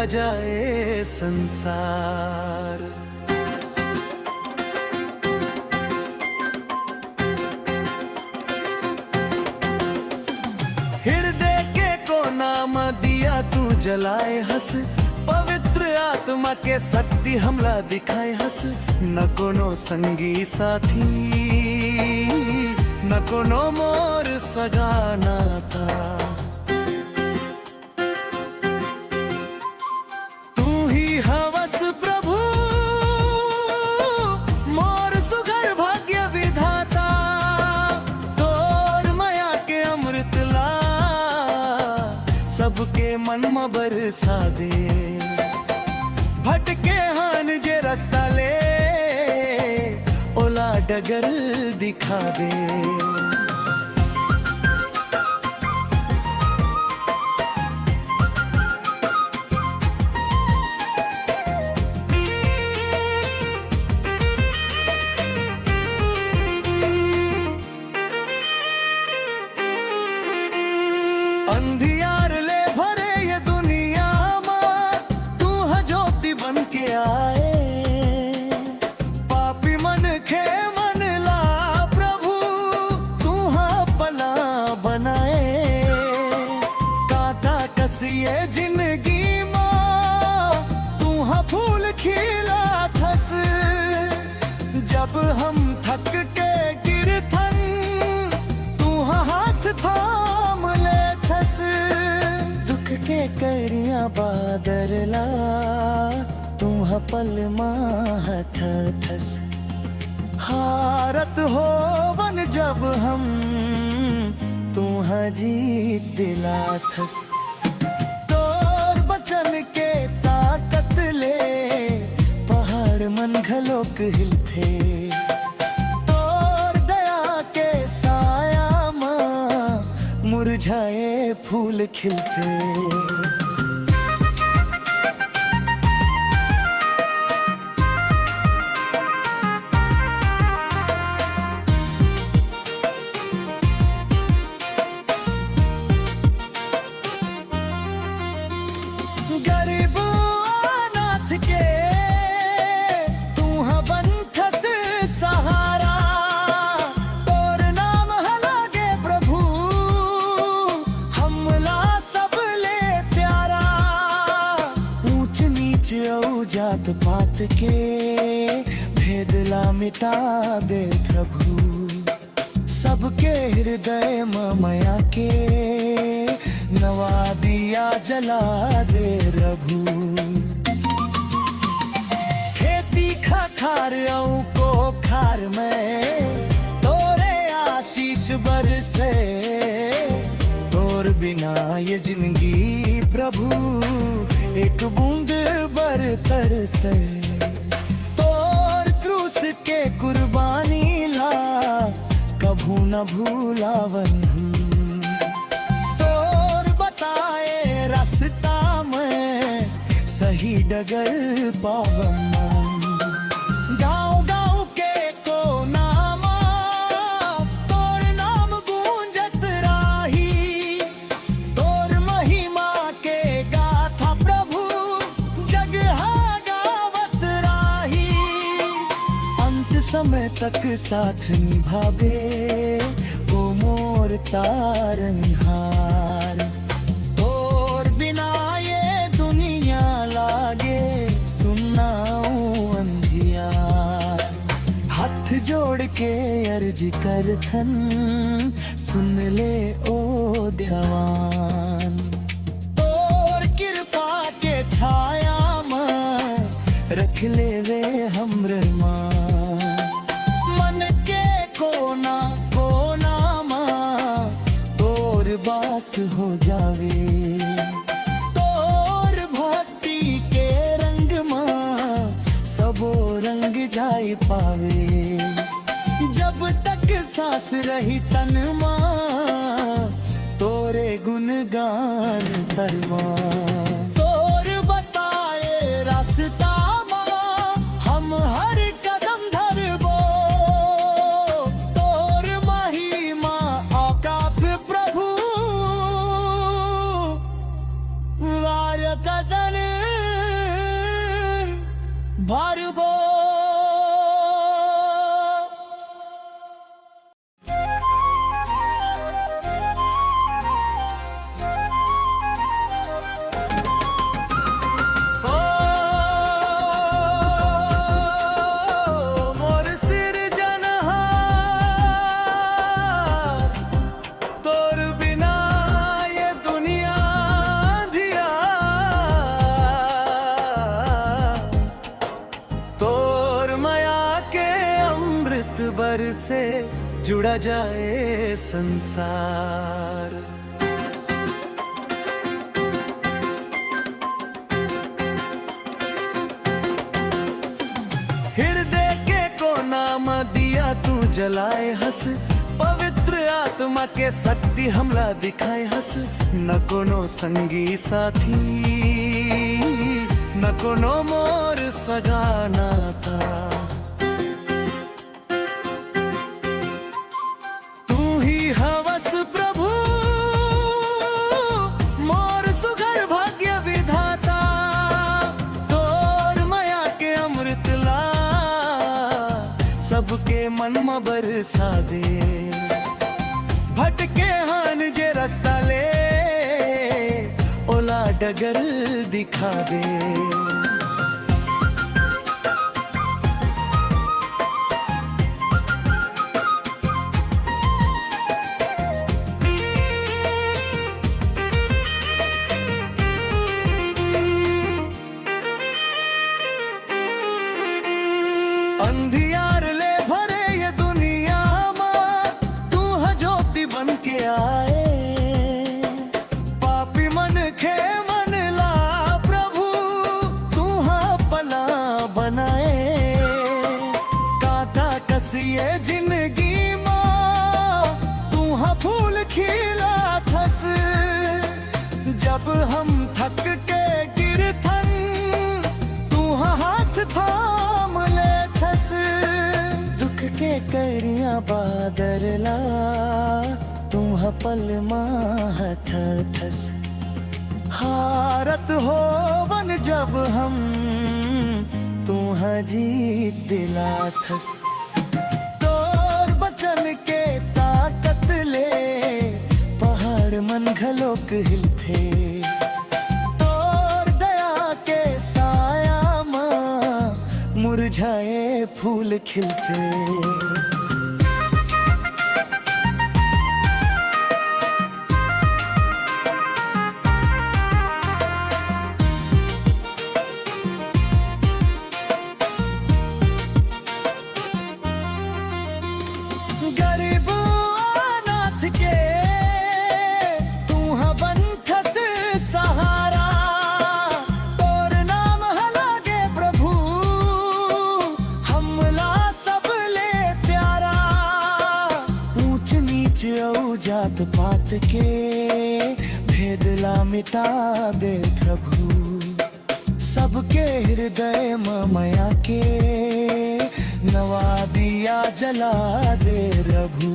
जाए संसार। हृदय के को नाम दिया तू जलाए हंस, पवित्र आत्मा के शक्ति हमला दिखाए हंस। न कोनो संगी साथी न कोनो मोर सगाना था, तू ही हवस प्रभु मोर सुगर भाग्य विधाता। तोर माया के अमृत ला सबके मन में बरसा दे। भटके हान जे रास्ता ले ओला डगर दिखा दे। अंधियार ले भरे ये दुनिया में तू है ज्योति बन के आए। पापी मन खे मन ला प्रभु तू है पला बनाए। कांटा कसिए जिंदगी में तू है फूल खिला थस। जब हम थक के गिरथन तू है हाथ थाम ले थस। दुख के कड़िया बादरला तू है पल माह थस। हारत हो बन जब हम तू है जीत दिला थस। तोर बचन के ताकत ले पहाड़ मन घलोक हिलथे। तोर दया के साया मां मुरझाए फूल खिलते। गरीब अनाथ के तू है बंथस सहारा। तोर नाम हलागे प्रभु हमला सब ले प्यारा। ऊंच नीच औ जात पात के भेदला मिटा दे प्रभु। सबके हृदय में माया के नवा दिया जला दे प्रभु। खेती खार को खार में तोरे आशीष बरसे। तोर बिना ये जिंदगी प्रभु एक बूंद बरतर से। तोर क्रूस के कुर्बानी ला कभू न भूलावन। तोर बताए रास्ता में सही डगर पावन। गाँव गाँव के कोना तोर नाम गूंजत राही। तोर महिमा के गाथा प्रभु जगह गावत राही। अंत समय तक साथ निभावे वो मोर तारनहार। और बिना ये दुनिया लागे सुनाऊं अंधियार। हाथ जोड़ के अर्ज करथन सुन ले ओ ध्यान। और कृपा के छाया में रख ले वे हमरे मां। मन के कोना कोना मां तोर बास हो जावे। तोर भक्ति के रंग मां सबो रंग जाए पावे। जब तक सांस रही तन मां तोरे गुणगान तरवा। तोर बताए रास्ता मां हम हर कदम धरबो। तोर महिमा औकाफ प्रभु वार कदर भरबो। मोर सिरजनहार, तोर बिना ये दुनिया धिया, तोर माया के अमृत बरसे जुड़ा जाए संसार। हृदय के कोना में दिया तू जलाए हंस, पवित्र आत्मा के शक्ति हमला दिखाए हंस। न कोनो संगी साथी, न कोनो मोर सगाना था, तू ही हवस प्रभु मोर सुघर भाग्य विधाता। तोर माया के अमृत ला सबके मन में बरसा दे। भटके हान जे रास्ता ले, ओला डगर दिखा दे। अंधियार ले भरे ये दुनिया में, तू है ज्योति बन के आए। पापी मन खे मन ला प्रभु, तू है पला बनाए। कांटा कसिए जिंदगी में, तू है फूल खिला थस। जब हम थक के गिरथन, तू है हाथ थाम ले थस। दुख के कड़िया बादरला, तू है पल माह थस। हारत हो बन जब हम, तू है जीत दिला थस। तोर बचन के ताकत ले, पहाड़ मन घलोक हिलथे। तोर दया के साया में, मुरझाए फूल खिलते। गरीब अनाथ के तू है बंधस सहारा। तोर नाम है लागे प्रभु, हमला सब ले प्यारा। ऊंच नीच औ जात पात के, भेदला मिटा दे प्रभु। सबके हृदय में माया के, नवा दिया जला दे प्रभु।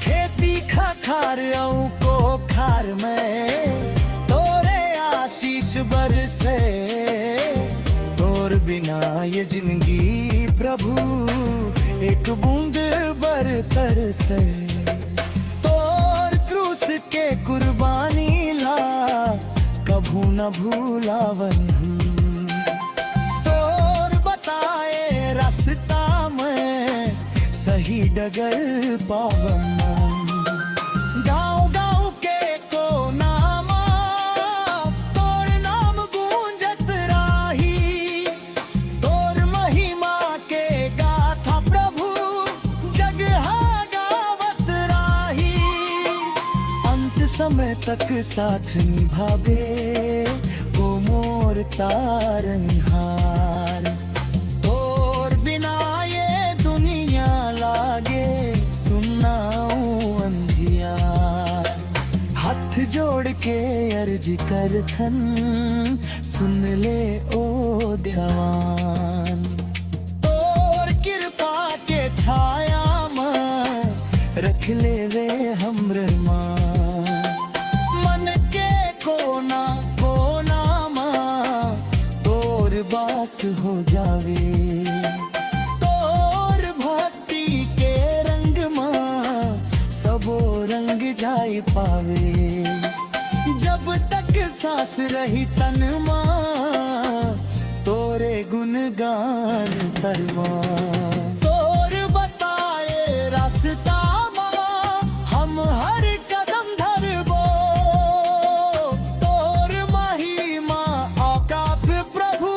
खेती खार को खार में, तोरे आशीष बरसे। तोर बिना ये जिंदगी प्रभु, एक बूंद बरतर से। तोर क्रूस के कुर्बानी ला, कभू न भूलावन। तोर बताए रास्ता में, सही डगर पावन। गाँव गाँव के कोना में, तोर नाम गूंजत राही। तोर महिमा के गाथा प्रभु, जगह गावत राही। अंत समय तक साथ निभावे, वो मोर तारनहार। तोर बिना ये दुनिया लागे सुनाऊं अंधियार। हाथ जोड़ के अर्ज करथन, सुन ले ओ दयावान। तोर कृपा के छाया में, रख ले वे हमरे मन के कोना कोना में। तो बस हो जावे। तोर भक्ति के रंग मां सबो रंग जाय पावे। जब तक सांस रही तन मां तोरे गुणगान करवा। तोर बताए रास्ता मां हम हर कदम धरबो। तोर महिमा औकाफ प्रभु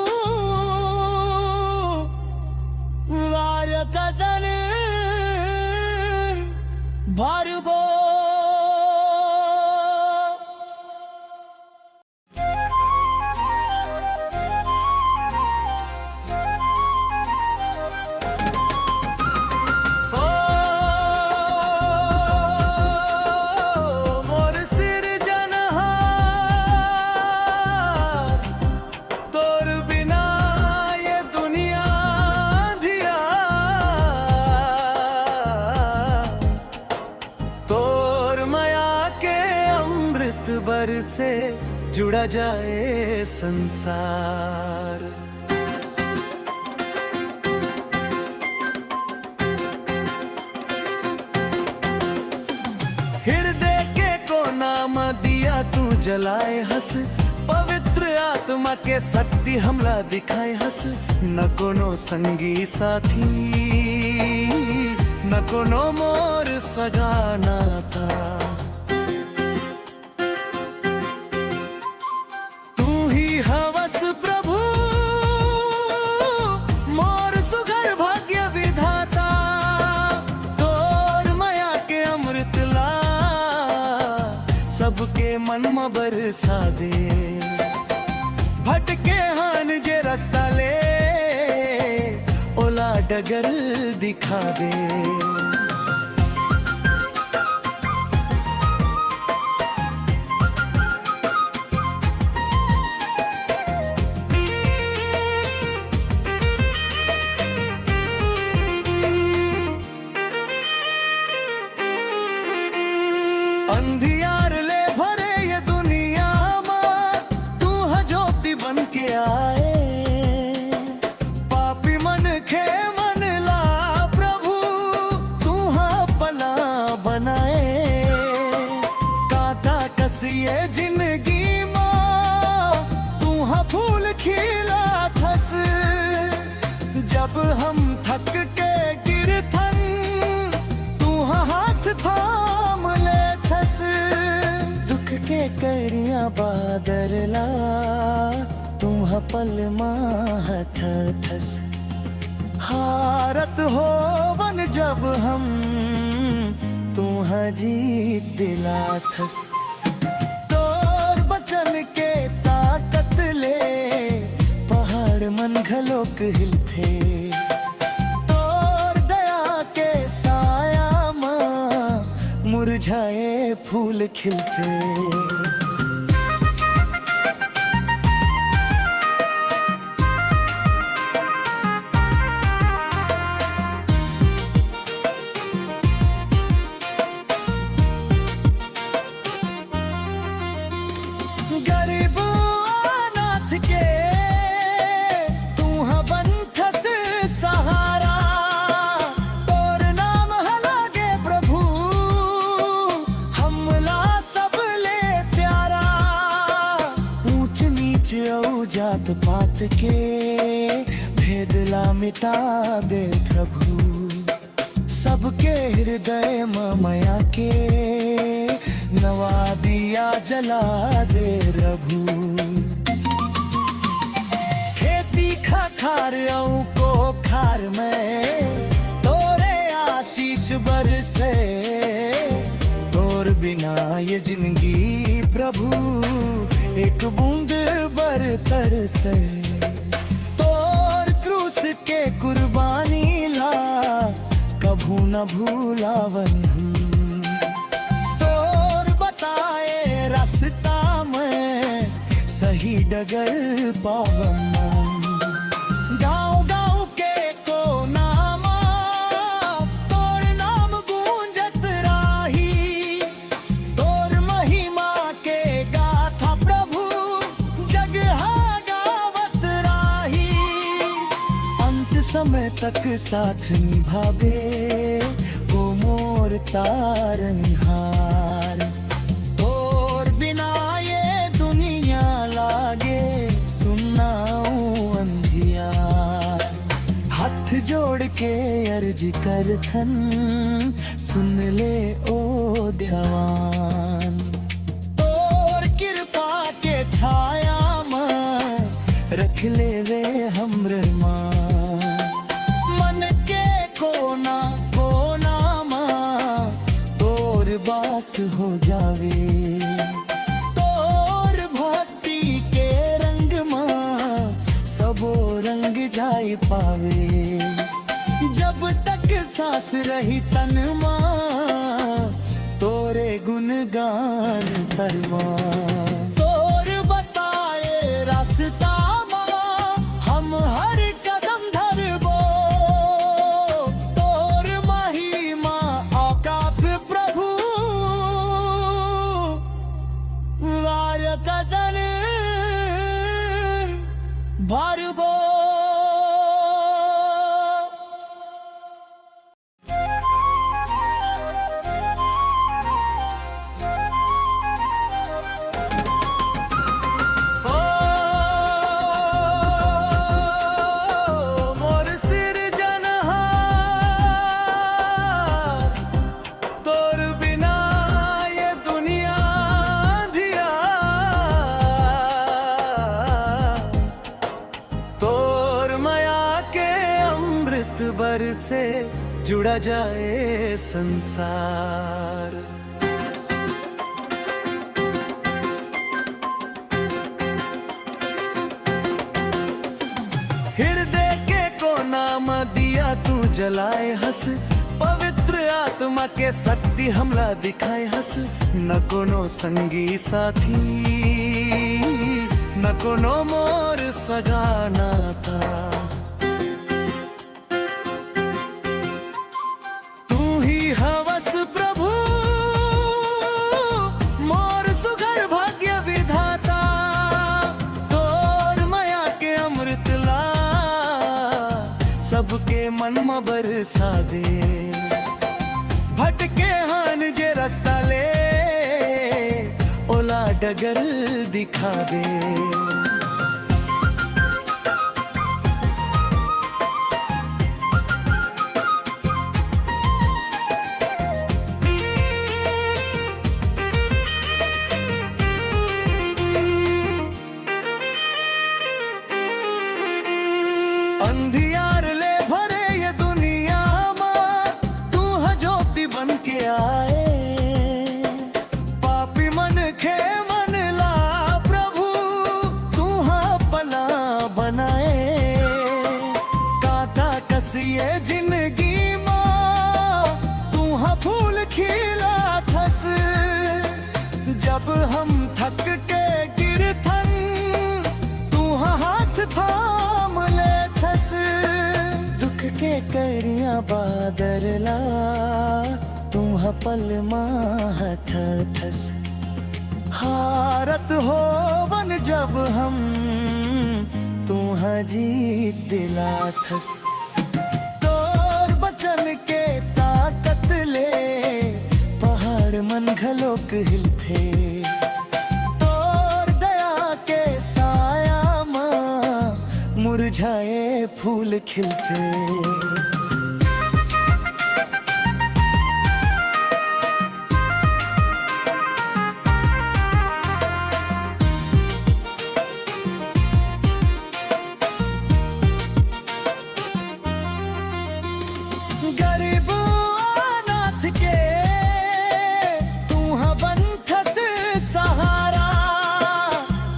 वार कदन भरबो। से जुड़ा जाए संसार। हृदय के कोना में दिया तू जलाए हंस। पवित्र आत्मा के शक्ति हमला दिखाए हंस। न कोनो संगी साथी न कोनो मोर सगाना था। हवस प्रभु मोर सुगर भाग्य विधाता। तोर माया के अमृत ला सबके मन में बरसा दे। भटके हान जे रास्ता ले ओला डगर दिखा दे। अंधियार ले भरे ये दुनिया में तू है ज्योति बन के आए। पापी मन खे मन ला प्रभु तू है पला बनाए। कांटा कसिए जिंदगी में तू है फूल खिला थस। जब हम थक के गिरथन तू है हाथ थाम ले। दुख के कड़िया बादरला तू पल माहत थस। हारत हो बन जब हम तू जीत दिला थस। तोर बचन के ताकत ले पहाड़ मन घलोक हिलथे। तोर दया के साया मां मुरझाए फूल खिलते। गरीब अनाथ के तू बंथस सहारा। तोर नाम हलागे प्रभु हमला सब ले प्यारा। ऊंच नीच औ जात पात के भेदला मिटा दे प्रभु। सबके हृदय में माया के नवा दिया जला दे प्रभु। खेती खार को खार में तोरे आशीष बरसे। तोर बिना ये जिंदगी प्रभु एक बूंद बरतर से। तोर क्रूस के कुर्बानी ला कभू न भूलावन। तोर बताए रास्ता में सही डगर पावन। गाँव गाँव के कोना तोर नाम गूंजत राही। तोर महिमा के गाथा प्रभु जगह गावत राही। समय तक साथ निभावे ओ मोर तारनहार। तोर बिना ये दुनिया लागे सुनाऊं अंधियार। हाथ जोड़ के अर्ज करथन सुन ले ओ ध्यान। तोर कृपा के छाया में रख ले वे हमरे मां। मन के कोना कोना मां तोर बास हो जावे। तोर भक्ति के रंग मां सबो रंग जाय पावे। जब तक सांस रही तन मां तोरे गुणगान तरवा। तोर बताए रास्ता मां हम हर कदम धरबो। तोर महिमा औकात प्रभु वार कदन भरबो। से जुड़ा जाए संसार। हृदय के कोना में दिया तू जलाए हंस। पवित्र आत्मा के शक्ति हमला दिखाए हंस। न कोनो संगी साथी न कोनो मोर सगाना था। प्रभु मोर सुघर भाग्य विधाता। तोर माया के अमृत ला सबके मन में बरसा दे। भटके हान जे रास्ता ले ओला डगर दिखा दे। अंधियार ले भरे ये दुनिया में तू है ज्योति बन के आए। पापी मन के मन ला प्रभु तू है पला बनाए। कांटा कसिए जिंदगी मां तू है फूल खिला थस। जब हम थक के गिरथन तू है हाथ थाम ले। दुख के कड़िया बादरला तू पल माह थस। हारत हो बन जब हम तू जीत दिला थस। तोर बचन के ताकत ले पहाड़ मन घलोक हिलथे। तोर दया के साया मुरझाए फूल खिलते। गरीब अनाथ के तू बंधस सहारा।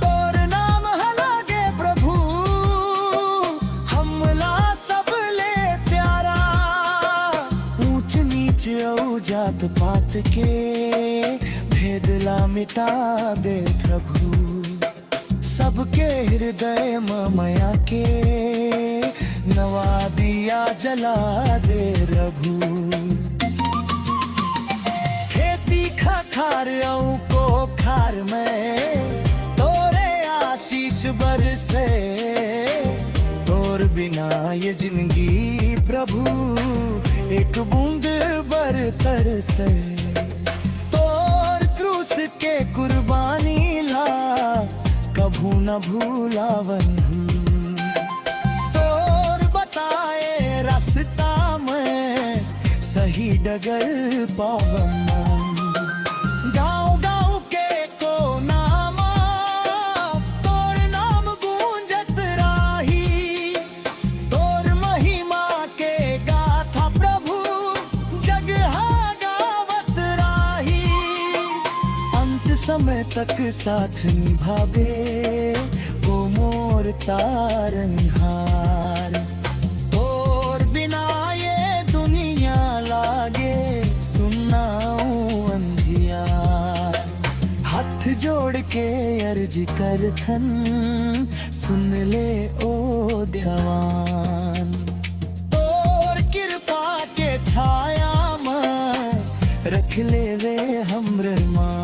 तोर नाम हलागे प्रभु हमला सब ले प्यारा। ऊंच नीच औ जात पात के भेदला मिटा दे प्रभु। सबके हृदय में माया के नवा दिया जला दे प्रभु। खेती खार को खार में तोरे आशीष बरसे। तोर बिना ये जिंदगी प्रभु एक बूंद बरतर से। तोर क्रूस के कुर्बानी ला कभू न भूलावन। तोर बताए रास्ता में सही डगर पावन। समय तक साथ निभावे ओ मोर तारनहार। तोर बिना ये दुनिया लागे सुनाऊं अंधियार। हाथ जोड़ के अर्ज करथन सुन ले ओ दयावान। तोर कृपा के छाया में रख ले वे हमरे मान।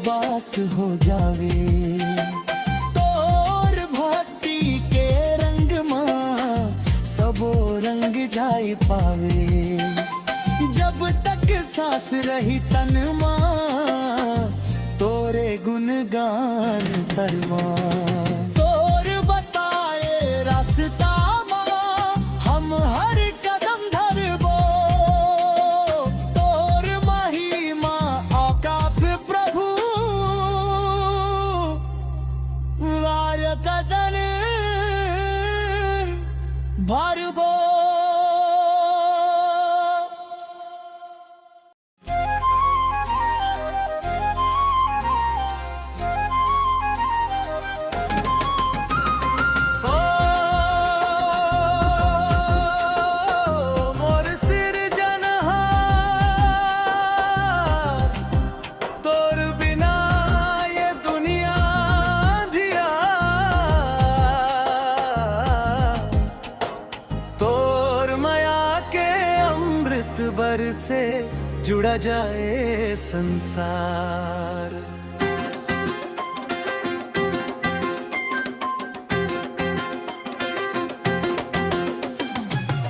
बास हो जावे तोर भक्ति के रंग मां सबो रंग जाय पावे। जब तक सांस रही तन मां तोरे गुणगान तरवा। तोर बताए रास्ता मां हम हर कदम धरबो। तोर महिमा औकाफ प्रभु कदर भरबो। बर से जुड़ा जाए संसार।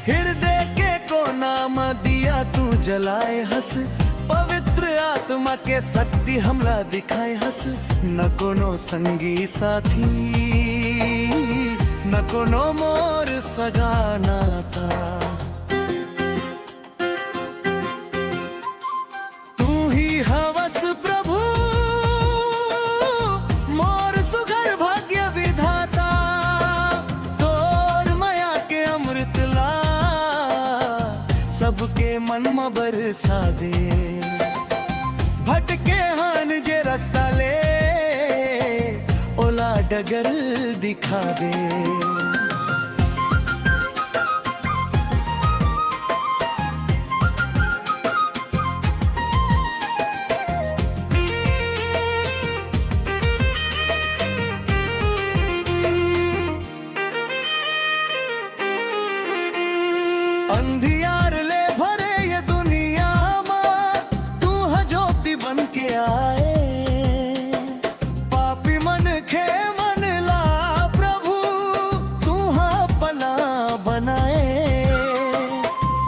हृदय के को नाम दिया तू जलाए हंस। पवित्र आत्मा के शक्ति हमला दिखाए हंस। न कोनो संगी साथी न कोनो मोर सगा नाता। सबके मन में बरसा दे भटके हान जे रास्ता ले ओला डगर दिखा दे। अंधियार ले भरे ये दुनिया में तू है ज्योति बन के आए। पापी मन खे मन ला प्रभु तू है पला बनाए।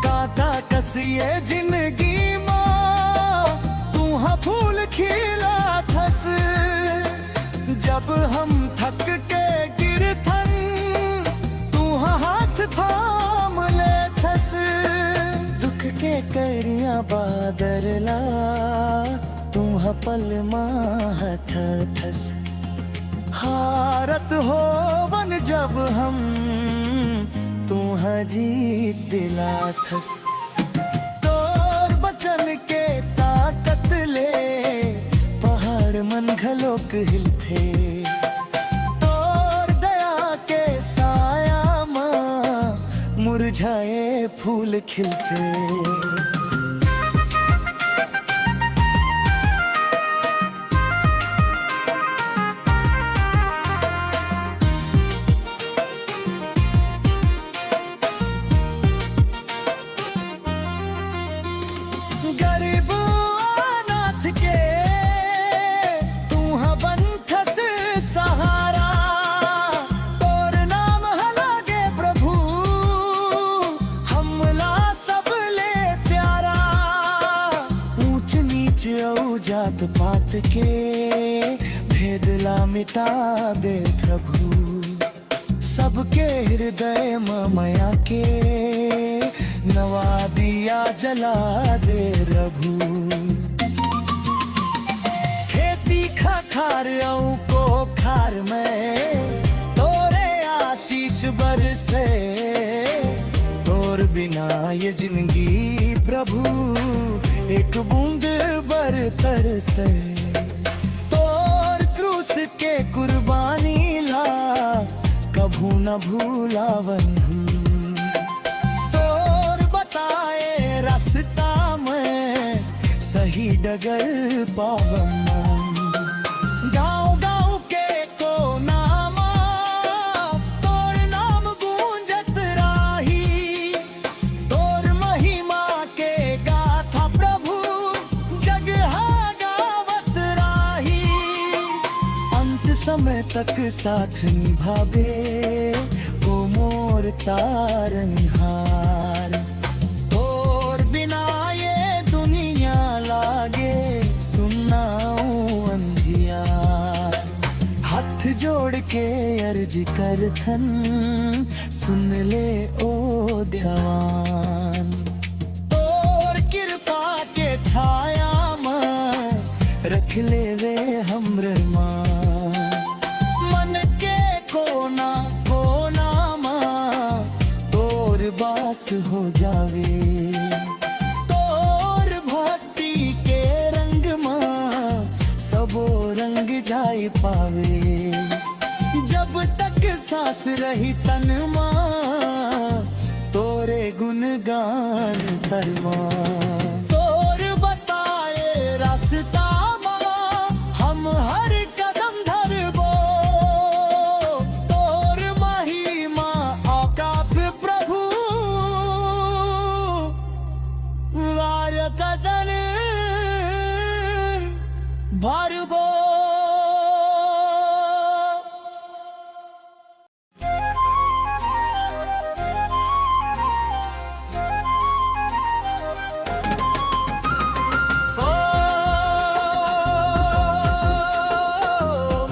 कांटा कसिए जिंदगी मां तू है फूल खिला थस। जब हम थक के गिरथन तू है हाथ थाम ले। दुख के कड़िया बादरला तू पल माहत थस। हारत हो बन जब हम तू जीत दिला थस। तोर बचन के ताकत ले पहाड़ मन घलोक हिलथे। तोर दया के साया मां मुरझाए फूल खिलते। गरीब अनाथ के तू नीच औ जात पात के भेदला मिटा दे प्रभु। सबके हृदय में माया के नवा दिया जला दे प्रभु। खेती खार औ को खार में तोरे आशीष बरसे। तोर बिना ये जिंदगी प्रभु एक बूंद बरतर से। तोर क्रूस के कुर्बानी ला कभू न भूलावन हम। तोर बताए रास्ता में सही डगर पावन। गाँव गाँव के कोना में तोर नाम गूंजत राही। तोर महिमा के गाथा प्रभु जगह गावत राही। अंत समय तक साथ निभावे ओ मोर तारनहार। तोर बिना ये दुनिया लागे सुनाऊं अंधियार। हाथ जोड़ के अर्ज करथन सुन ले ओ दयावान। तोर कृपा के छाया में रख ले वे हमरे मान। मन के कोना कोना में तोर बास हो जावे। तोर भक्ति के रंग में सबो रंग जाए पावे। जब तक सांस रही तन में तोरे गुणगान तरवा। तोर बताए रास्ता में हम हर कदम धरबो। तोर महिमा औकाफ प्रभु वार कदर भरबो।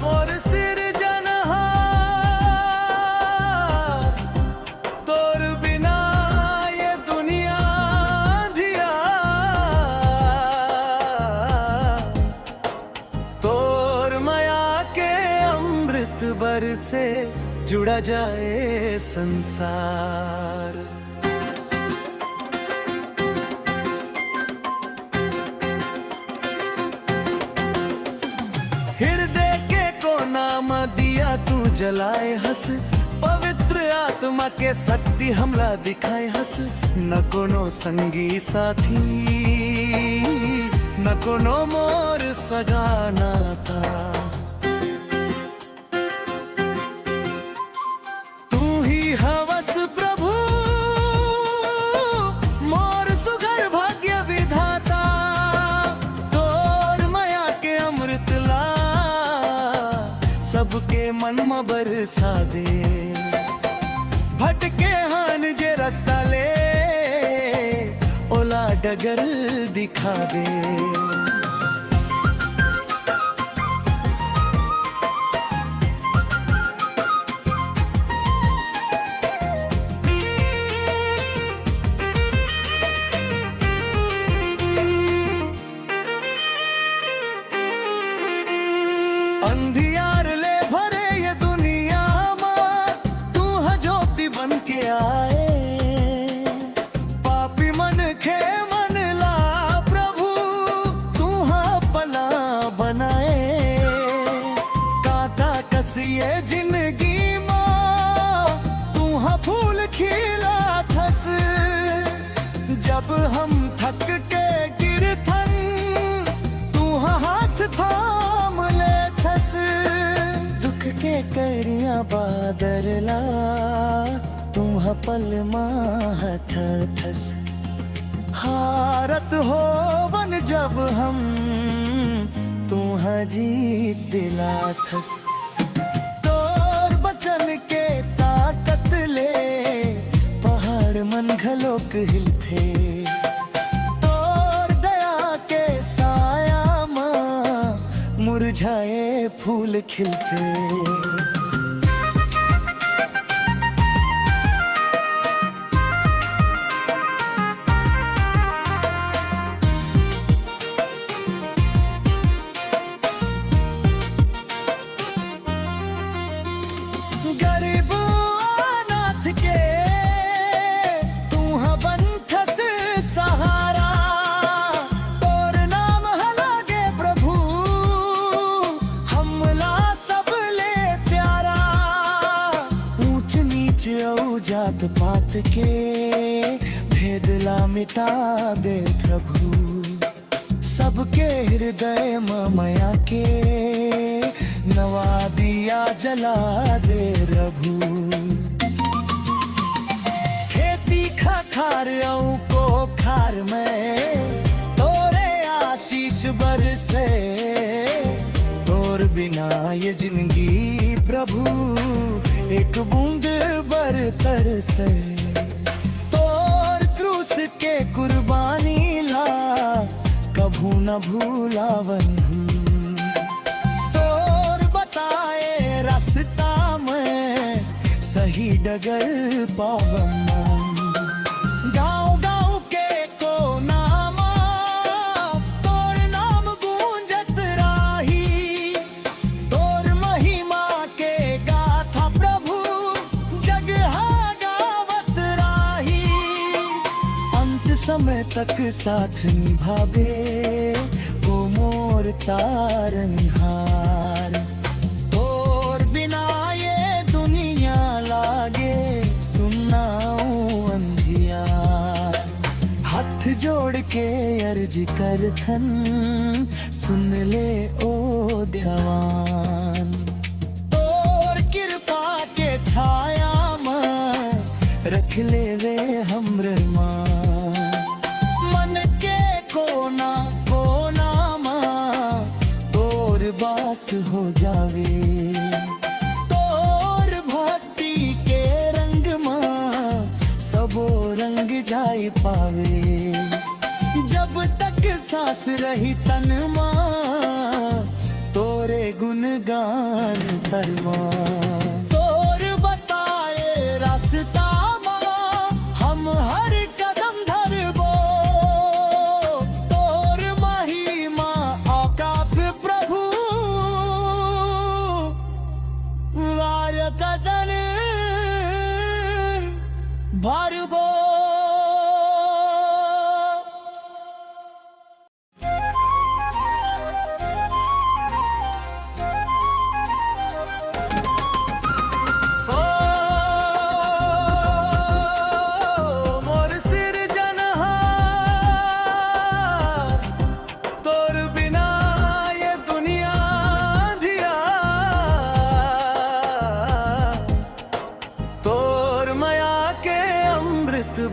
मोर सिरजनहार तोर बिना ये दुनिया धिया। तोर माया के अमृत बरसे जुड़ा जाए संसार। हृदय के कोना में दिया तू जलाए हंस। पवित्र आत्मा के शक्ति हमला दिखाए हंस। न कोनो संगी साथी न कोनो मोर सगाना था। तू ही हवस प्रभु मोर सुघर भाग्य विधाता। तोर माया के अमृत ला सबके मन में बरसा दे। भटके हान जे रास्ता ले ओला डगर दिखा दे। अंधियार ले भरे ये दुनिया में तू है ज्योति बन के आए। पापी मन खे मन ला प्रभु तू है पला बनाए। कांटा कसिए जिंदगी में तू है फूल खिला थस। जब हम थक के गिरथन तू है हाथ थाम ले थस। दुख के कड़िया बादरला तू है पल माह थस। हारत हो बन जब हम तू है जीत दिला थस। तोर बचन के ताकत ले पहाड़ मन घलोक हिलथे। तोर दया के साय मुरझाए फूल खिलते। गरीब अनाथ के तू बंथस सहारा, तोर नाम हलागे प्रभु हमला सब ले प्यारा। ऊंच नीच औ जात पात के भेदला मिटा दे प्रभु, सबके हृदय मया के नवा दिया जला दे प्रभु। खेती खार को खार में तोरे आशीष बरसे, तोर बिना ये जिंदगी प्रभु एक बूंद बरतर से। तोर क्रूस के कुर्बानी ला कभू न भूलावन, रास्ता में सही डगर पावन। गाँव गाँव के कोना तोर नाम गूंजत राही, तोर महिमा के गाथा प्रभु जगह गावत राही। अंत समय तक साथ निभावे वो मोर तारनहार, जोड़ के अर्ज कर थन सुन ले ओ ध्यान। तोर कृपा के छाया में रख ले वे हमरे मां, मन के कोना कोना मां तोर बास हो जावे। तोर भक्ति के रंग मां सबो रंग जाए पावे। जब तक सांस रही तन मां तोरे गुणगान तरवा। तोर बताए रास्ता मां हम हर कदम धरबो, तोर महिमा औकाफ प्रभु वार कदर भरबो।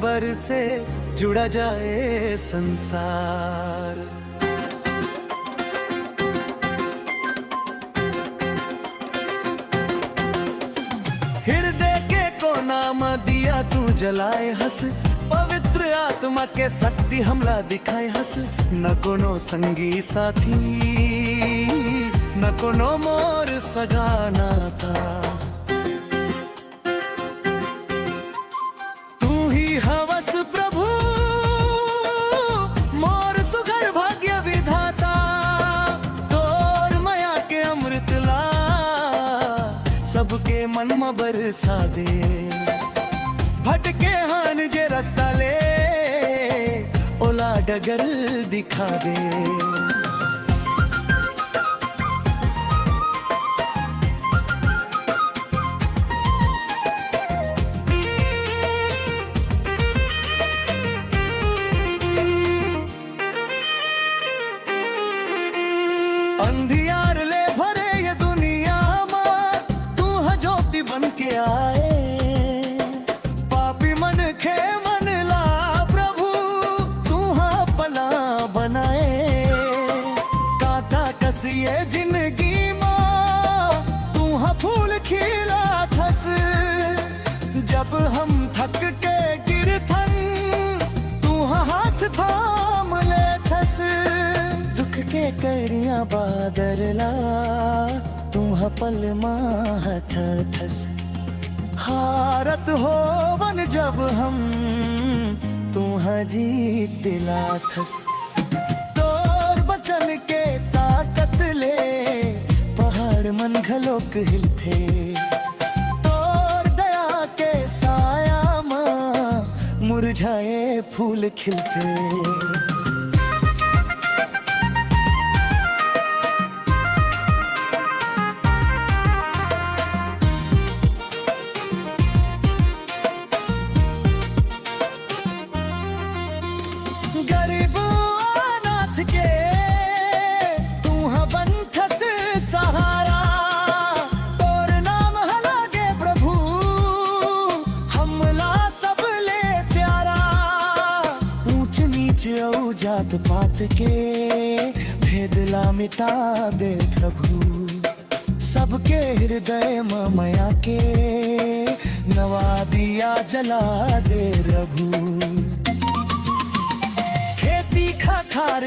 बर से जुड़ा जाए संसार। हृदय के को नाम दिया तू जलाए हंस, पवित्र आत्मा के शक्ति हमला दिखाए हंस। न कोनो संगी साथी न कोनो मोर सगाना था, हवस प्रभु मोर सुगर भाग्य विधाता। तोर माया के अमृत ला सबके मन में बरसा दे। भटके हान जे रास्ता ले ओला डगर दिखा दे। अंधियार ले भरे ये दुनिया में तू है ज्योति बन के आए। पापी मन खे मन ला प्रभु तू है पला बनाए। कांटा कसिए जिंदगी मां तू है फूल खिला थस। जब हम थक के गिरथन तू है हाथ थाम ले थस। दुख के करिया बादरला तुह पल माहत थस हारत हो बन जब हम तुह जीत दिला थस तोर बचन के ताकत ले पहाड़ मन घलोक हिलथे तोर दया के साया मां मुरझाए फूल खिलते जात पात के भेदला मिटा दे प्रभु सबके हृदय मया के नवा दिया जला दे प्रभु खेती खार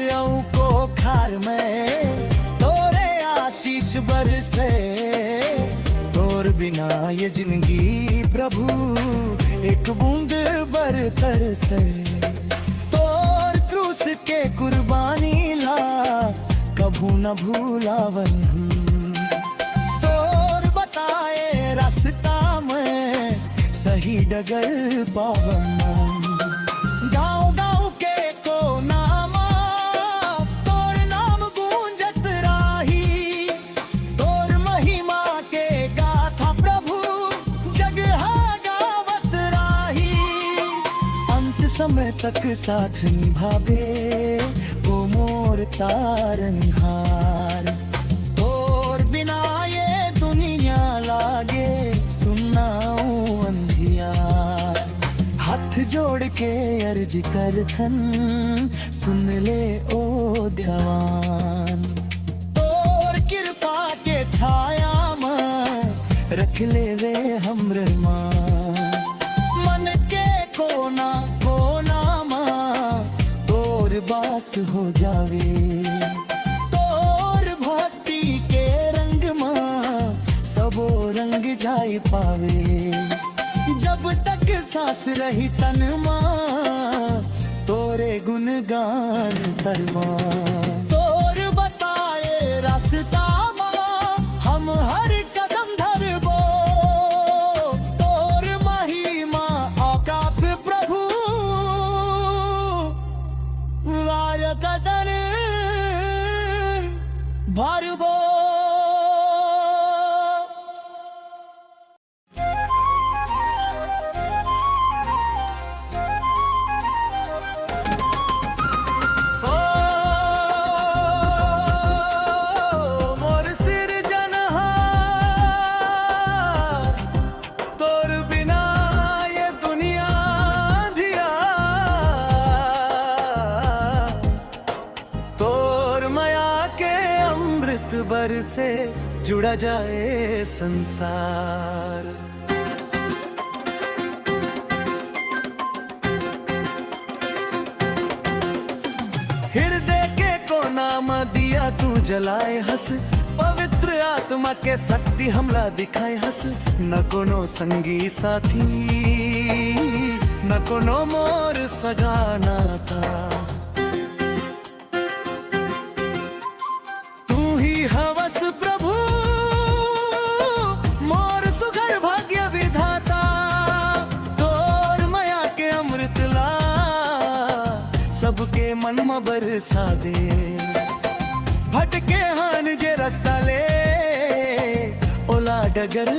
को खार में तोरे आशीष बरसे तोर बिना ये जिंदगी प्रभु एक बूंद बरतर से क्रूस के कुर्बानी ला कभू न भूलावन तोर बताए रास्ता में सही डगर पावन गाँव गाँव के कोना तोर नाम गूंजत राही तोर महिमा के गाथा प्रभु जगह गावत राही अंत समय तक साथ निभावे वो मोर तारनहार तोर बिना ये दुनिया लागे सुनाऊं अंधियार हाथ जोड़ के अर्ज करथन सुन ले ओ दयावान तोर कृपा के छाया में रख ले वे हमरे मान मन के कोना बास हो जावे तोर भक्ति के रंग मां सबो रंग जाए पावे जब तक सांस रही तन मां तोरे गुणगान तरमा तोर बताए रास्ता मां हम हर कदम धरबो तोर महिमा औकाफ प्रभु कदर भरबो मोर सिर जनहार तोर बिना ये दुनिया धिया तोर माया के अमृत बर से जुड़ा जाए संसार हृदय के कोना में दिया तू जलाए हंस पवित्र आत्मा के शक्ति हमला दिखाए हंस न कोनो संगी साथी न कोनो मोर सगाना था हवस प्रभु मोर सुघर भाग्य विधाता तोर माया के अमृत ला सबके मन में बरसा दे भटके हान जे रास्ता ले ओला डगर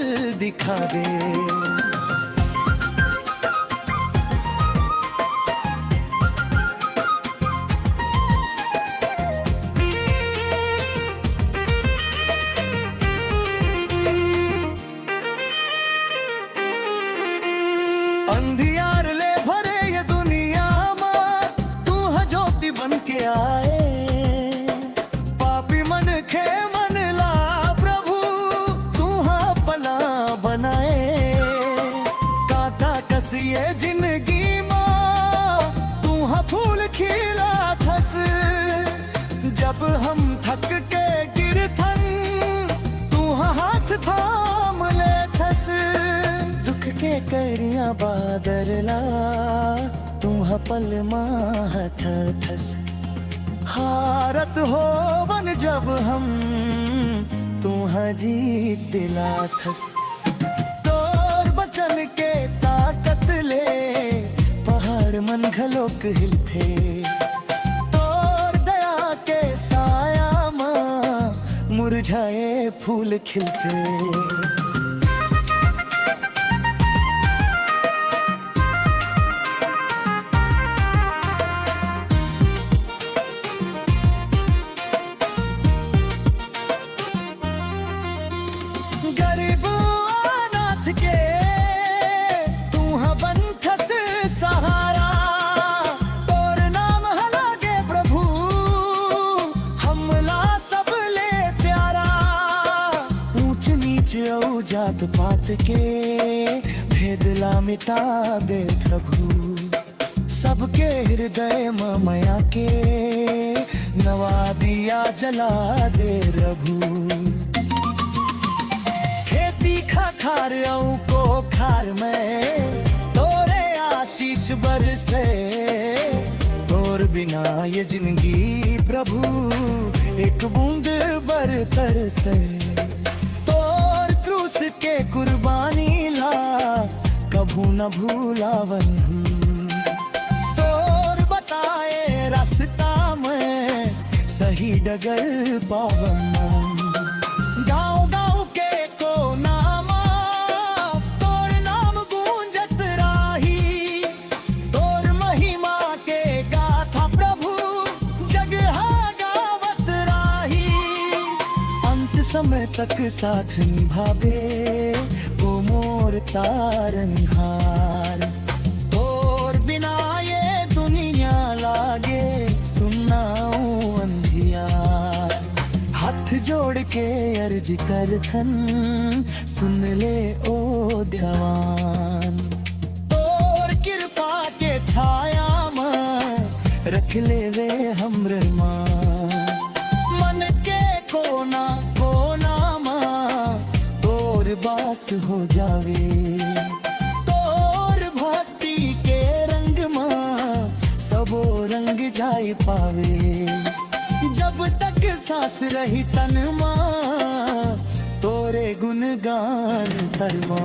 दिखा दे अंधियार ले भरे ये दुनिया में तू है ज्योति बन के आए पापी मन खे मन ला प्रभु तू है पला बनाए थक के गिरथन तू हाथ थाम ले थस दुख के कड़िया बादरला तुम पल माहत थस हारत हो बन जब हम तुह जीत दिला थस तोर बचन के ताकत ले पहाड़ मन घलोक हिलथे तोर दया के साया मां मुरझाए फूल खिलथे गरीब अनाथ के तू बंथस सहारा तोर नाम हलागे प्रभु हमला सब ले प्यारा ऊंच नीच औ जात पात के भेदला मिटा दे प्रभु सबके हृदय मया के नवा दिया जला दे प्रभु खार को खार में तोरे आशीष बरसे तोर बिना ये जिंदगी प्रभु एक बूंद बरतर से तोर क्रूस के कुर्बानी ला कभू न भूलावन तोर बताए रास्ता में सही डगर पावन गाँव गाँव के कोना समय तक साथ निभावे वो मोर तारनहार और बिना ये दुनिया लागे सुनाऊं अंधियार हाथ जोड़ के अर्ज कर थन सुन ले ओ दयावान तोर कृपा के छाया में रख ले वे हमरे मान मन के कोना बास हो जावे तोर भक्ति के रंग मां सबो रंग जाए पावे जब तक सांस रही तन मां तोरे गुणगान तरवा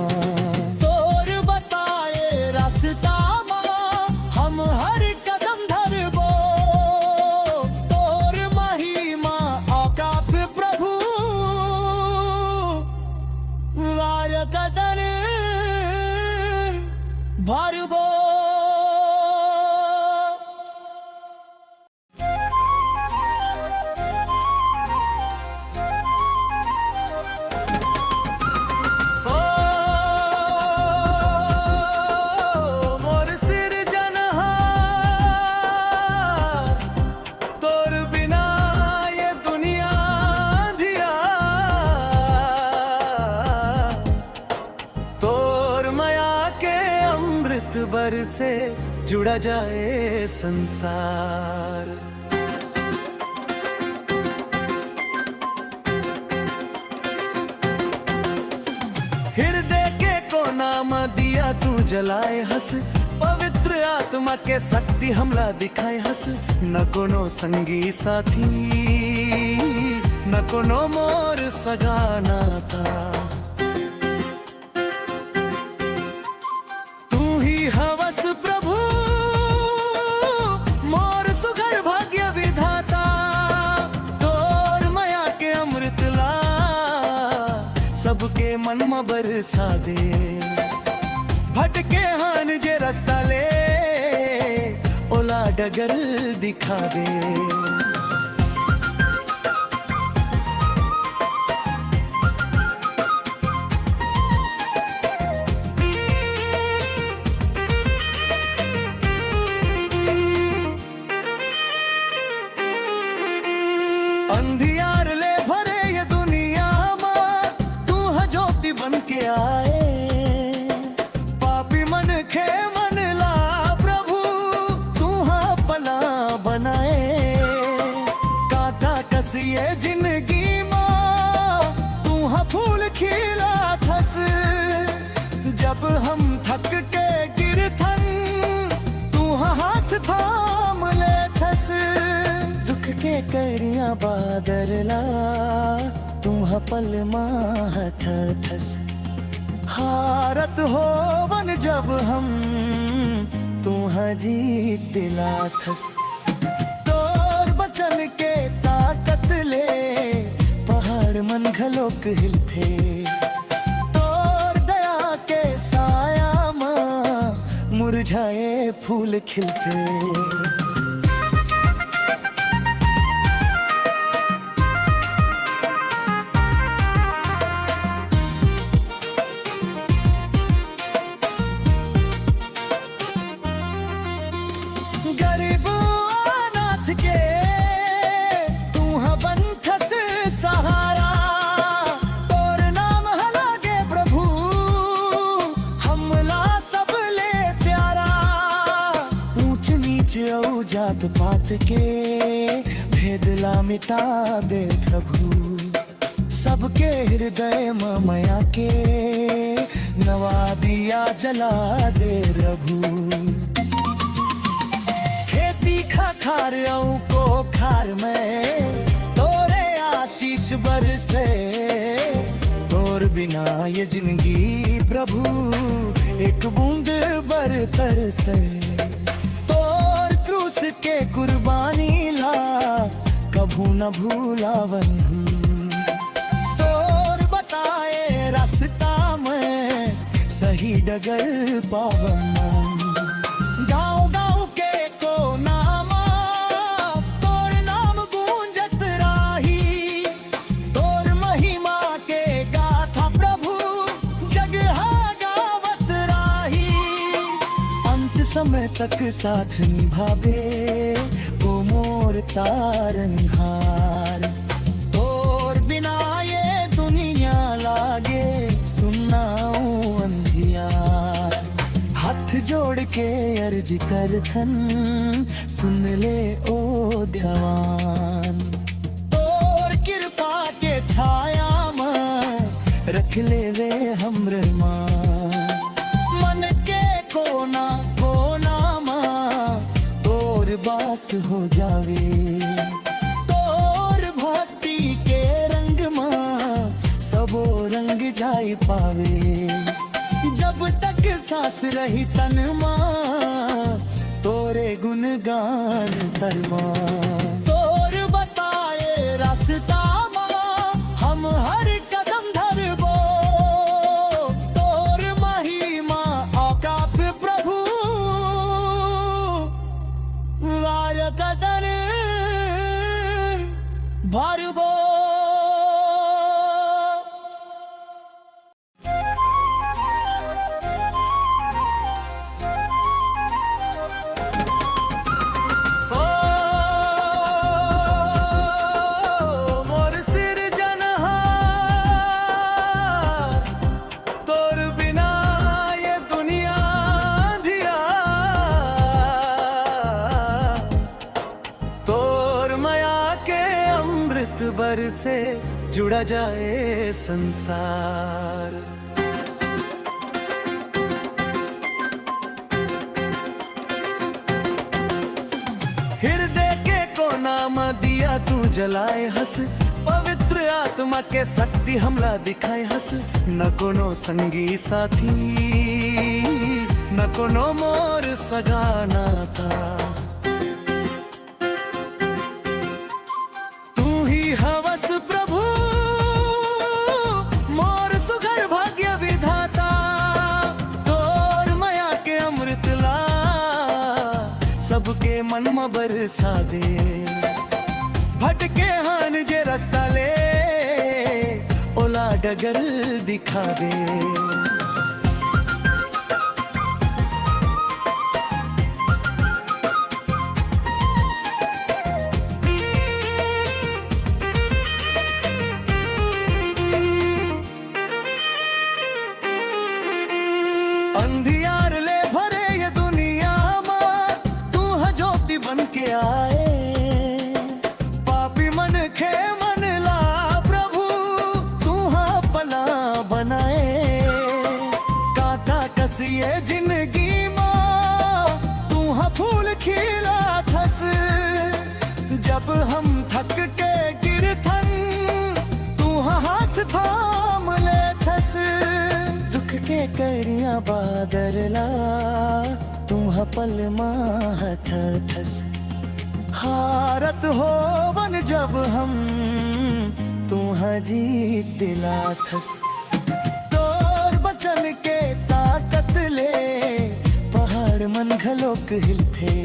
तोर बताए रास्ता मां हम हर कदम धरबो तोर महिमा औकाफ प्रभु कदर भरबो मोर सिर जनहार तोर बिना ये दुनिया धिया तोर माया के अमृत बर से जुड़ा जाए संसार हृदय के कोना में दिया तू जलाए हंस पवित्र आत्मा के शक्ति हमला दिखाए हंस न कोनो संगी साथी न कोनो मोर सगाना था हवस प्रभु मोर सुघर भाग्य विधाता तोर माया के अमृत ला सबके मन में बरसा दे भटके हान जे रास्ता ले ओला डगर दिखा दे अंधियार ले भरे ये दुनिया में तू है ज्योति बन के आए पापी मन खे मन ला प्रभु तू है पला बनाए काका कसिए ये जिंदगी माँ तू हा फूल खिला थस। जब हम थक के गिरथन तू हा हाथ थाम ले थस। दुख के कड़िया बादरला तू हा पल माह थस। हारत होवन जब हम तू हा जीत दिला थस। तोर बचन के ताकत ले पहाड़ मन घलोक हिलथे। तोर दया के साया मां मुरझाए फूल खिलथे। गरीब अनाथ के तू हा बनथस सहारा। तोर नाम हलागे प्रभु हमला सब ले प्यारा। ऊंच नीच औ जात पात के भेदला मिटा दे प्रभु। सबके हृदय में माया के नवा दिया जला दे प्रभु। खार को खार में तोरे आशीष बरसे। तोर बिना ये जिंदगी प्रभु एक बूंद बरतर से। तोर क्रूस के कुर्बानी ला कभू न भूलावन। तोर बताए रास्ता में सही डगर पावन। गाँव गाँव के कोना समय तक साथ निभावे वो मोर तारनहार। तोर बिना ये दुनिया लागे सुनाऊं अंधियार। हाथ जोड़ के अर्ज करथन सुन ले ओ दयावान। तोर कृपा के छाया में रख ले वे हमरे मान। मन के कोना बास हो जावे। तोर भक्ति के रंग मां सबो रंग जाय पावे। जब तक सांस रही तन मां तोरे गुणगान तरमा। तोर बताए रास्ता मां हम हर कदम धरबो। तोर महिमा औकाफ प्रभु कदर भरबो। मोर सिरजनहार तोर बिना ये दुनिया धिया। तोर माया के अमृत बर से जुड़ा जाए संसार। हृदय के कोना में दिया तू जलाए हंस। पवित्र आत्मा के शक्ति हमला दिखाए हंस। न कोनो संगी साथी न कोनो मोर सगाना था। हवस प्रभु मोर सुघर भाग्य विधाता। तोर माया के अमृत ला सबके मन में बरसा दे। भटके हान जे रास्ता ले ओला डगर दिखा दे। अंधियार ले भरे ये दुनिया में तू है ज्योति बन के आए। पापी मन खे मन कड़िया बादरला तुम पल माहत थस हारत हो बन जब हम तुम जीत दिला थस तोर बचन के ताकत ले पहाड़ मन घलोक हिलथे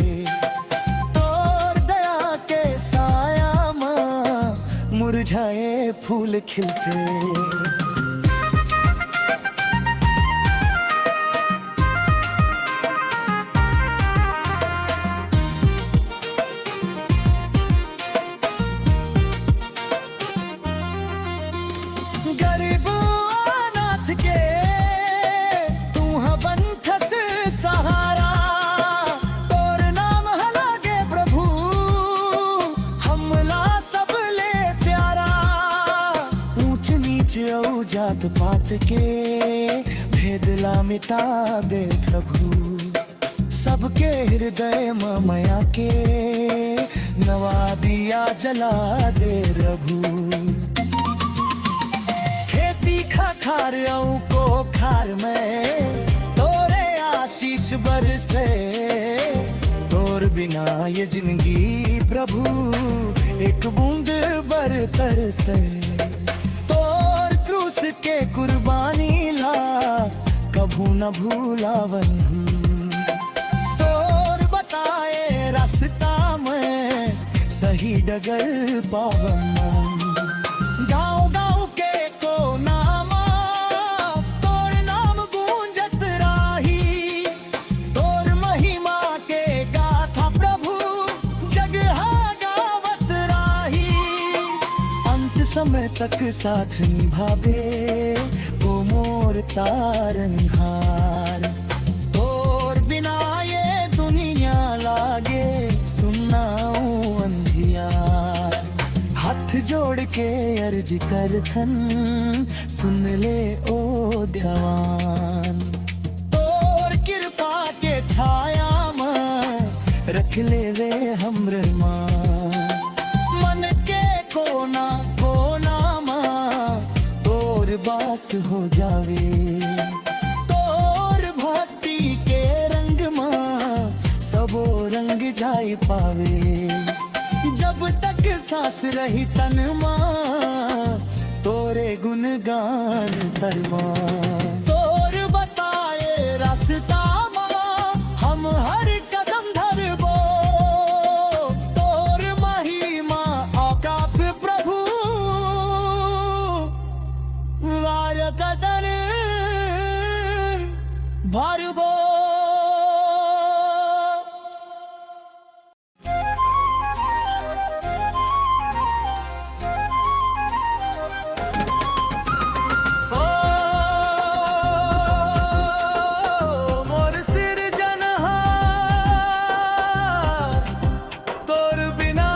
तोर दया के साया मां मुरझाए फूल खिलते गरीब अनाथ के तू बंथस सहारा तोर नाम हलागे प्रभु हमला सब ले प्यारा ऊंच नीच औ जात पात के भेदला मिटा दे प्रभु सबके हृदय मया के नवा दिया जला दे प्रभु खार को खार में तोरे आशीष बरसे तोर बिना ये जिंदगी प्रभु एक बूंद बरतर से तोर क्रूस के कुर्बानी ला कभू न भूलावन तोर बताए रास्ता में सही डगर पावन गाँव गाँव के कोना समय तक साथ निभावे वो मोर तारनहार और बिना ये दुनिया लागे सुनाऊं अंधियार हाथ जोड़ के अर्ज कर थन सुन ले ओ दयावान और कृपा के छाया में रख ले वे हमरे मान मन के कोना बास हो जावे तोर भक्ति के रंग मां सबो रंग जाए पावे जब तक सांस रही तन मां तोरे गुणगान तरवा तोर बताए रास्ता मां हम हर कदम धरबो तोर महिमा औकात प्रभु कदर भरबो मोर सिर जनहार तोर बिना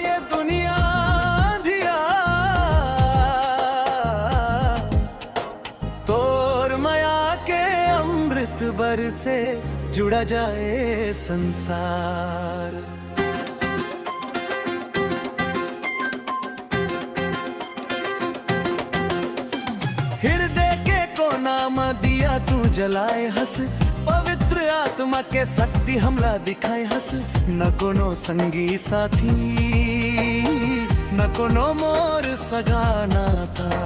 ये दुनिया धिया तोर माया के अमृत बर से जुड़ा जाए संसार हृदय के कोना में दिया तू जलाए हंस पवित्र आत्मा के शक्ति हमला दिखाए हंस न कोनो संगी साथी न कोनो मोर सगाना था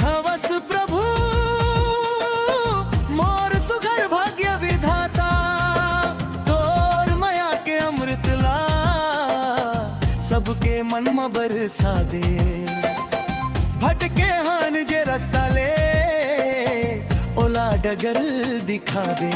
हवस प्रभु मोर सुघर भाग्य विधाता तोर माया के अमृत ला सबके मन में बरसा दे भटके हान जे रास्ता ले ओला डगर दिखा दे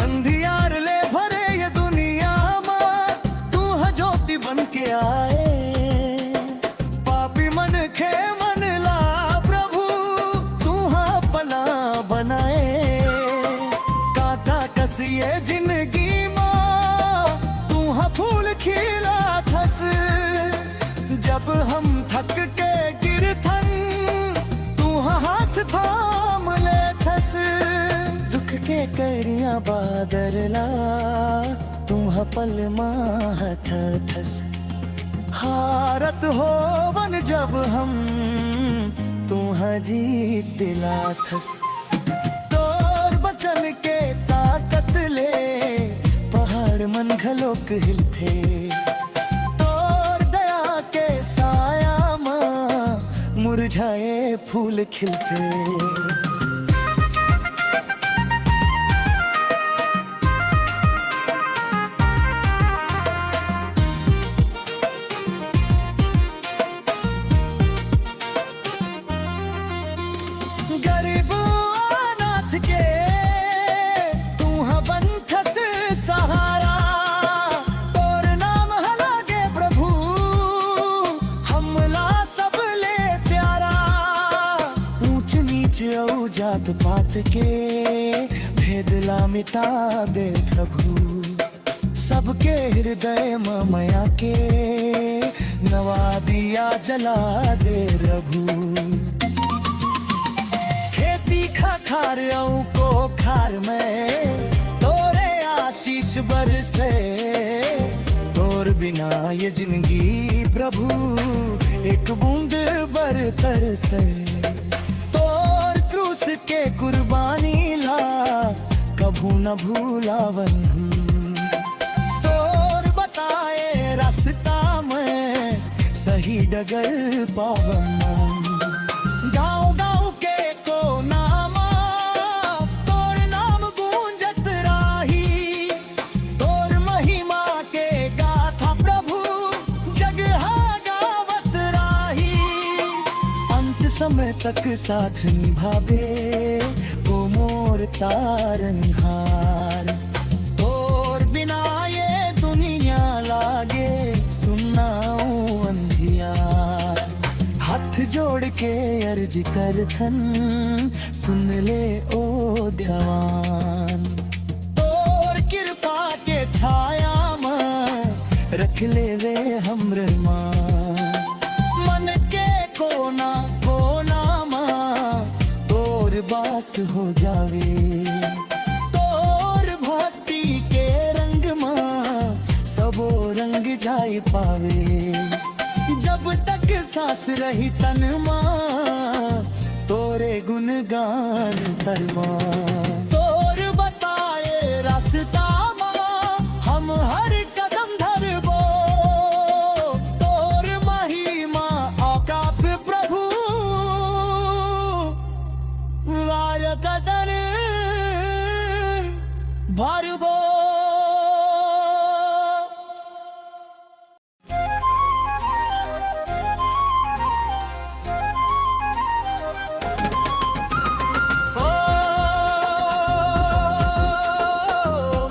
अंधियार ले भरे ये दुनिया में तू है ज्योति बन के आए पापी मन खे मन ला प्रभु तू है पला बनाए बादरला तुम्हा पल माहत थस हारत हो वन जब हम तुम्हा जीत दिला थस तोर बचन के ताकत ले पहाड़ मन घलोक हिलथे तोर दया के साया मां मुरझाए फूल खिलते जात पात के भेदला मिटा दे प्रभु सबके हृदय मया के नवा दिया जला दे प्रभु खेती खार को खार में तोरे आशीष बरसे तोर बिना ये जिंदगी प्रभु एक बूंद बरतर से क्रूस के कुर्बानी ला कभू न भूलावन तोर बताए रास्ता में सही डगर पावन गाँव गाँव के कोना तोर नाम गूंजत राही तोर महिमा के गाथा प्रभु जगह गावत राही अंत समय तक साथ निभावे वो मोर तारनहार तोर बिना ये दुनिया लागे सुनाऊं अंधियार हाथ जोड़ के अर्ज कर थन सुन ले ओ दयावान तोर कृपा के छाया में रख ले वे हमरे मान मन के कोना बास हो जावे तोर भक्ति के रंग मां सबो रंग जाए पावे जब तक सांस रही तन मां तोरे गुणगान तरमा तोर बताए रास्ता मां हम हर कदम धरबो तोर महिमा औकाफ प्रभु कदर भरबो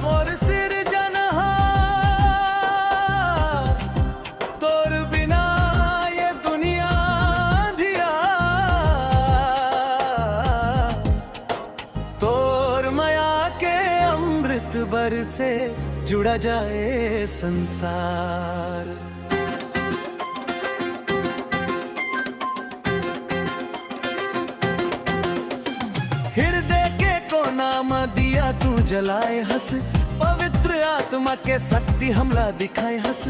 मोर सिर जनहार तोर बिना ये दुनिया धिया तोर माया के अमृत बर से जुड़ा जाए संसार हृदय के कोना में दिया तू जलाए हंस पवित्र आत्मा के शक्ति हमला दिखाए हंस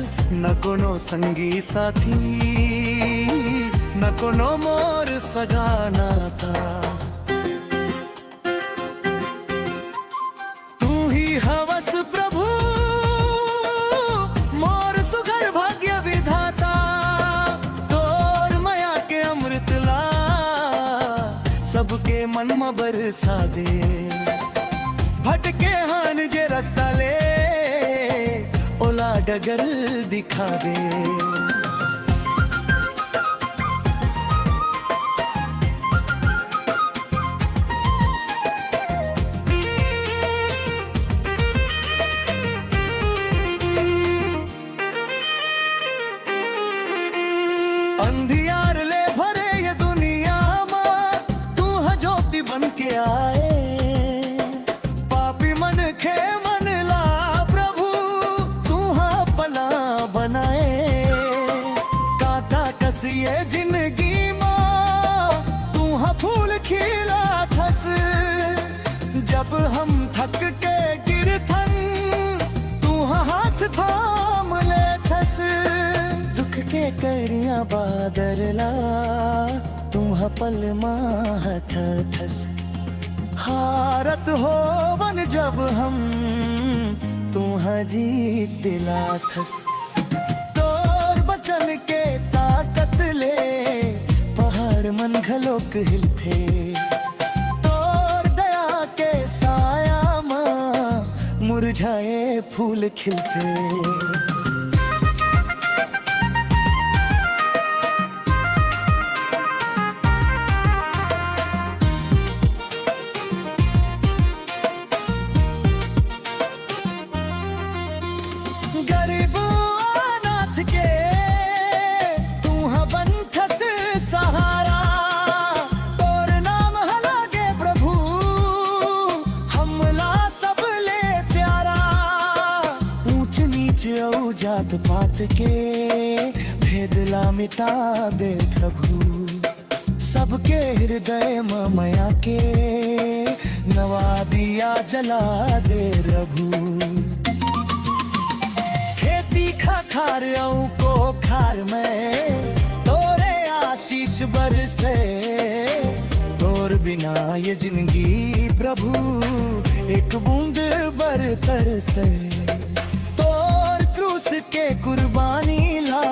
न कोनो संगी साथी न कोनो मोर सगाना था हवस प्रभु मोर सुघर भाग्य विधाता तोर माया के अमृत ला सबके मन में बरसा दे भटके हान जे रास्ता ले ओला डगर दिखा दे अंधियार ले भरे ये दुनिया में तू है ज्योति बन के आए पापी मन के मन ला प्रभु तू है पला बनाए कड़िया बादरला तुम पल माहत थस हारत हो बन जब हम तुम जीत दिला थस तोर बचन के ताकत ले पहाड़ मन घलोक हिलथे तोर दया के साया मां मुरझाए फूल खिलथे गरीब अनाथ के तू बनथस सहारा तोर नाम हलागे प्रभु हमला सब ले प्यारा ऊंच नीच औ जात पात के भेदला मिटा दे प्रभु सबके हृदय मया के नवा दिया जला दे प्रभु खार को खार में तोरे आशीष बरसे तोर बिना ये जिंदगी प्रभु एक बूंद बरतर से तोर क्रूस के कुर्बानी ला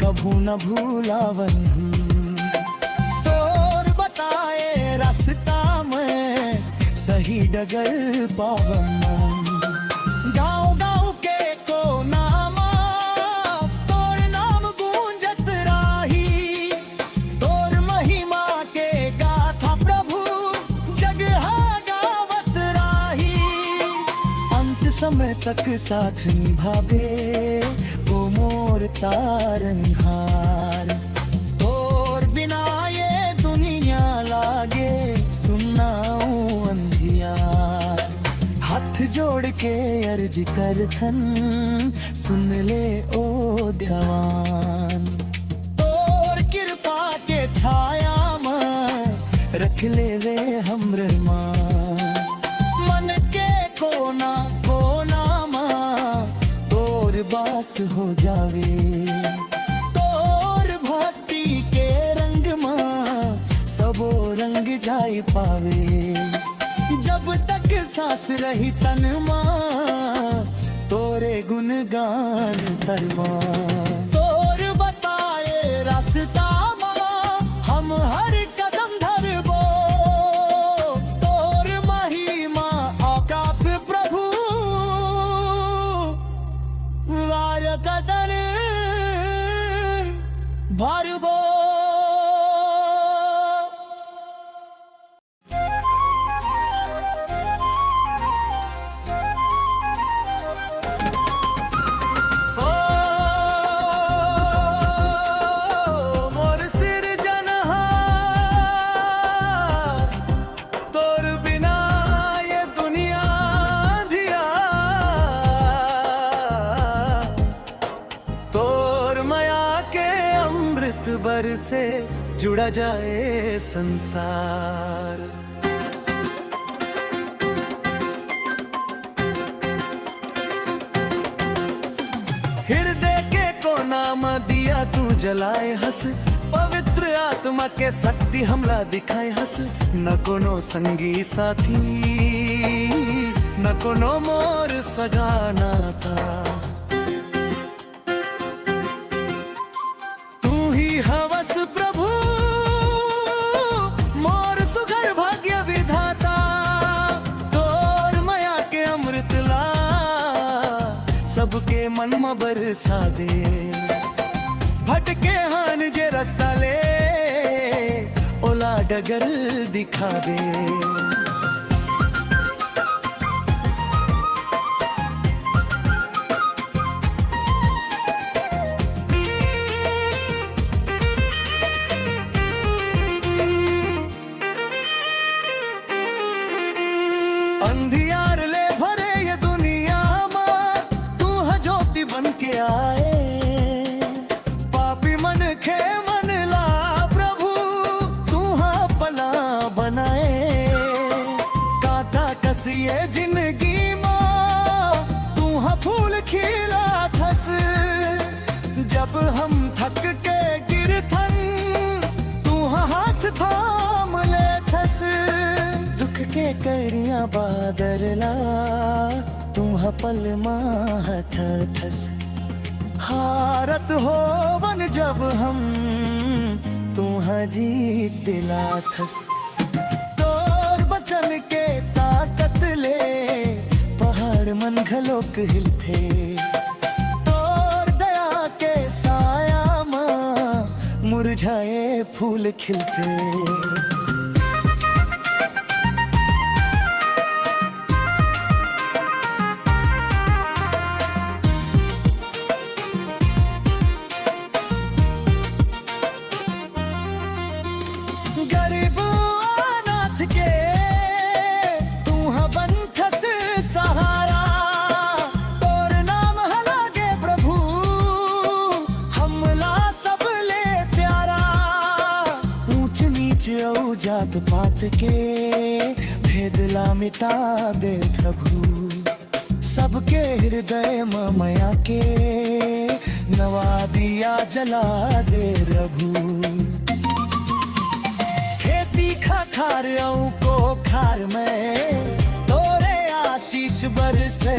कभू न भूलावन तोर बताए रास्ता में सही डगर पावन गाँव गाँव के कोना समय तक साथ निभावे वो मोर तारनहार और बिना ये दुनिया लागे सुनाऊं अंधियार हाथ जोड़ के अर्ज कर थन सुन ले ओ दयावान और कृपा के छाया में रख ले वे हमरे मान मन के कोना बास हो जावे तोर भक्ति के रंग मां सबो रंग जाय पावे जब तक सांस रही तन मां तोरे गुणगान तरवा तोर बताए रास्ता मां हम हर कदम धरबो तोर महिमा औकात प्रभु कदर भरबो मोर सिरजनहार तोर बिना ये दुनिया धिया तोर माया के अमृत बर से जुड़ा जाए संसार हृदय के कोना में दिया तू जलाए हंस पवित्र आत्मा के शक्ति हमला दिखाए हंस न कोनो संगी साथी न कोनो मोर सजाना था हवस प्रभु मोर सुघर भाग्य विधाता तोर माया के अमृत ला सबके मन में बरसा दे भटके हान जे रास्ता ले ओला डगर दिखा दे अंधियार ले भरे ये दुनिया में तू है ज्योति बन के आए पापी मन खे मन ला प्रभु तू है पला बनाए कांटा कसिए जिंदगी में तू है फूल खिला थस जब हम करिया बादरला तुम्हा पल माहत थस हारत हो वन जब हम तुम्हा जीत दिला थस तोर बचन के ताकत ले पहाड़ मन घलोक हिलथे तोर दया के साया मां मुरझाए फूल खिलथे गरीब अनाथ के तू बंथस सहारा तोर नाम हलागे प्रभु हमला सब ले प्यारा ऊंच नीच औ जात पात के भेदला मिटा दे प्रभु सबके हृदय मया के नवा दिया जला दे प्रभु खार को खार में तोरे आशीष बरसे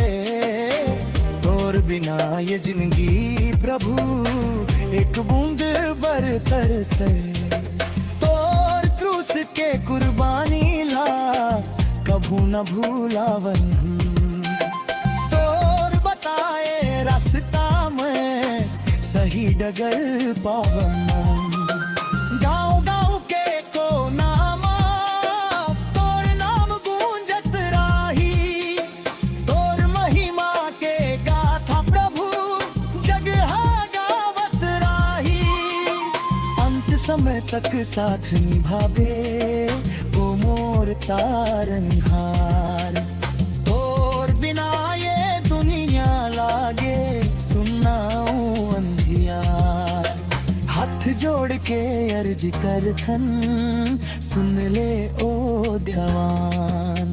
तोर बिना ये जिंदगी प्रभु एक बूंद बरतर से तोर क्रूस के कुर्बानी ला कभू न भूलावन तोर बताए रास्ता में सही डगर पावन गाँव गाँव के कोना समय तक साथ निभावे वो मोर तारनहार तोर बिना ये दुनिया लागे सुनाऊं अंधियार हाथ जोड़ के अर्ज कर थन सुन ले ओ दयावान